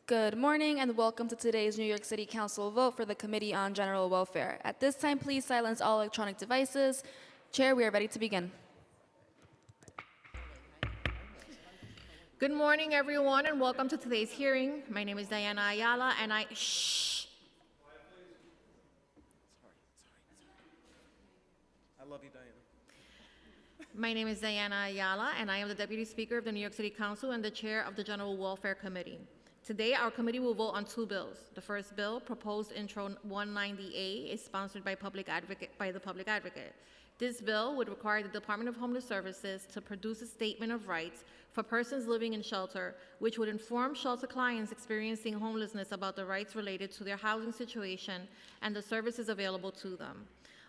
Good morning and welcome to today's New York City Council vote for the Committee on General Welfare. At this time, please silence all electronic devices. Chair, we are ready to begin. Good morning, everyone, and welcome to today's hearing. My name is Diana Ayala, and I love you, Diana. My name is Diana Ayala, and I am the Deputy Speaker of the New York City Council and the Chair of the General Welfare Committee. Today, our committee will vote on two bills. The first bill, proposed intro 190A, is sponsored by the Public Advocate. This bill would require the Department of Homeless Services to produce a statement of rights for persons living in shelter, which would inform shelter clients experiencing homelessness about the rights related to their housing situation and the services available to them.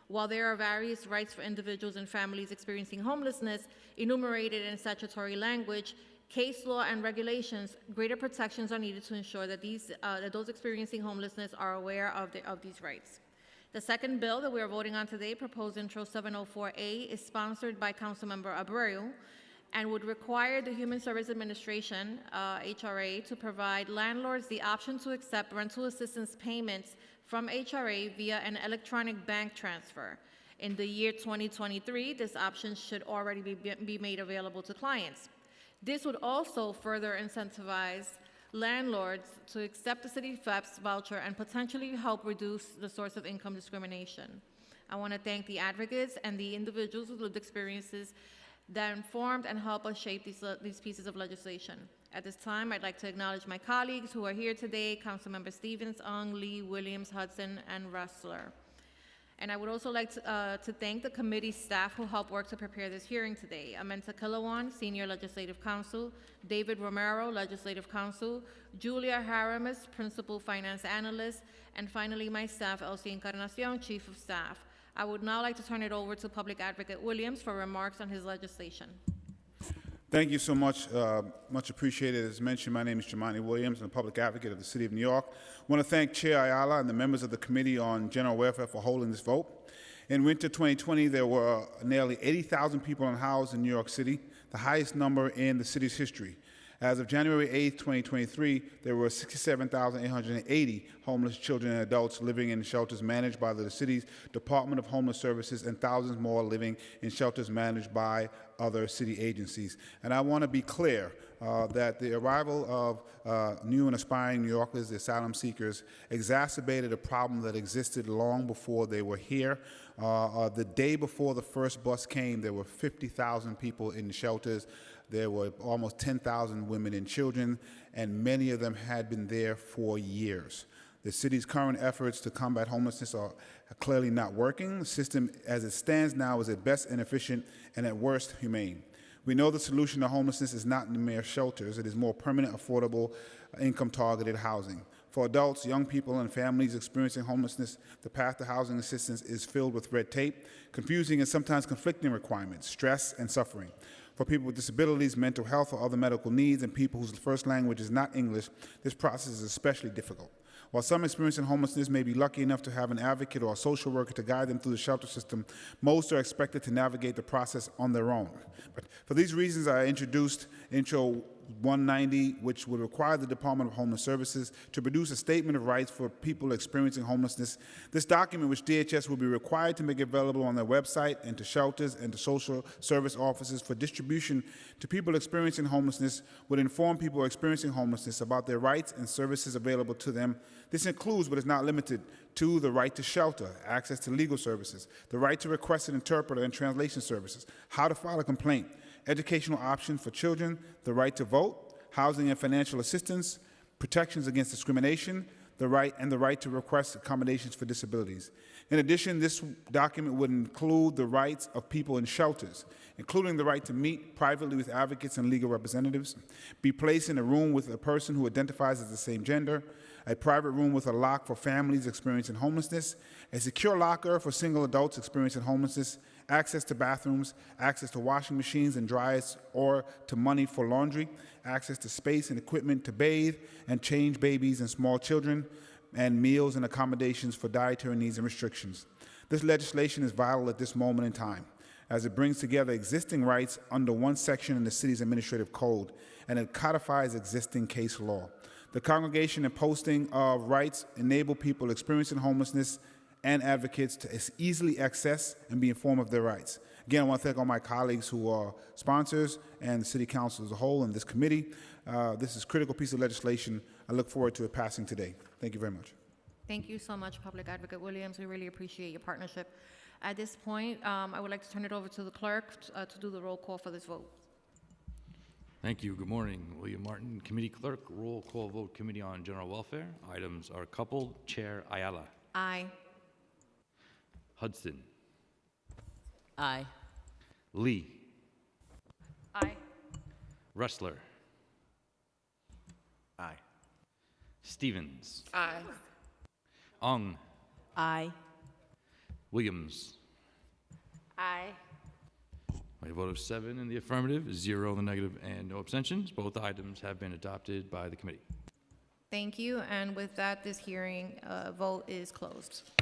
While there are various rights for individuals and families experiencing homelessness enumerated in statutory language, case law and regulations, greater protections are needed to ensure that those experiencing homelessness are aware of these rights. The second bill that we are voting on today, proposed intro 704A, is sponsored by Councilmember Abreu and would require the Human Service Administration, HRA, to provide landlords the option to accept rental assistance payments from HRA via an electronic bank transfer. In the year 2023, this option should already be made available to clients. This would also further incentivize landlords to accept the city FEPS voucher and potentially help reduce the source of income discrimination. I want to thank the advocates and the individuals with lived experiences that informed and helped us shape these pieces of legislation. At this time, I'd like to acknowledge my colleagues who are here today, Councilmember Stevens, Ung, Lee, Williams, Hudson, and Ressler. And I would also like to thank the committee staff who helped work to prepare this hearing today. Amenta Kilawan, Senior Legislative Counsel, David Romero, Legislative Counsel, Julia Haramis, Principal Finance Analyst, and finally my staff, Elsie Encarnacion, Chief of Staff. I would now like to turn it over to Public Advocate Williams for remarks on his legislation. Thank you so much. Much appreciated. As mentioned, my name is Jamani Williams. I'm the Public Advocate of the City of New York. I want to thank Chair Ayala and the members of the Committee on General Welfare for holding this vote. In winter 2020, there were nearly 80,000 people unhoused in New York City, the highest number in the city's history. As of January 8, 2023, there were 67,880 homeless children and adults living in shelters managed by the city's Department of Homeless Services and thousands more living in shelters managed by other city agencies. And I want to be clear that the arrival of new and aspiring New Yorkers, the asylum seekers, exacerbated a problem that existed long before they were here. The day before the first bus came, there were 50,000 people in the shelters. There were almost 10,000 women and children, and many of them had been there for years. The city's current efforts to combat homelessness are clearly not working. The system as it stands now is at best inefficient and at worst humane. We know the solution to homelessness is not in mere shelters. It is more permanent, affordable, income-targeted housing. For adults, young people, and families experiencing homelessness, the path to housing assistance is filled with red tape, confusing and sometimes conflicting requirements, stress, and suffering. For people with disabilities, mental health, or other medical needs, and people whose first language is not English, this process is especially difficult. While some experiencing homelessness may be lucky enough to have an advocate or a social worker to guide them through the shelter system, most are expected to navigate the process on their own. But for these reasons, I introduced Intro 190, which would require the Department of Homeless Services to produce a statement of rights for people experiencing homelessness. This document, which DHS will be required to make available on their website and to shelters and to social service offices for distribution to people experiencing homelessness, would inform people experiencing homelessness about their rights and services available to them. This includes, but is not limited to, the right to shelter, access to legal services, the right to request an interpreter and translation services, how to file a complaint, educational options for children, the right to vote, housing and financial assistance, protections against discrimination, the right to request accommodations for disabilities. In addition, this document would include the rights of people in shelters, including the right to meet privately with advocates and legal representatives, be placed in a room with a person who identifies as the same gender, a private room with a lock for families experiencing homelessness, a secure locker for single adults experiencing homelessness, access to bathrooms, access to washing machines and dryers or to money for laundry, access to space and equipment to bathe and change babies and small children, and meals and accommodations for dietary needs and restrictions. This legislation is vital at this moment in time, as it brings together existing rights under one section in the city's administrative code, and it codifies existing case law. The congregation and posting of rights enable people experiencing homelessness and advocates to easily access and be informed of their rights. Again, I want to thank all my colleagues who are sponsors and the City Council as a whole and this committee. This is a critical piece of legislation. I look forward to it passing today. Thank you very much. Thank you so much, Public Advocate Williams. We really appreciate your partnership. At this point, I would like to turn it over to the clerk to do the roll call for this vote. Thank you. Good morning. William Martin, Committee Clerk. Roll call vote, Committee on General Welfare. Items are coupled. Chair Ayala. Aye. Hudson. Aye. Lee. Aye. Ressler. Aye. Stevens. Aye. Ung. Aye. Williams. Aye. By a vote of 7 in the affirmative, 0 in the negative, and no abstentions, both items have been adopted by the committee. Thank you. And with that, this hearing vote is closed.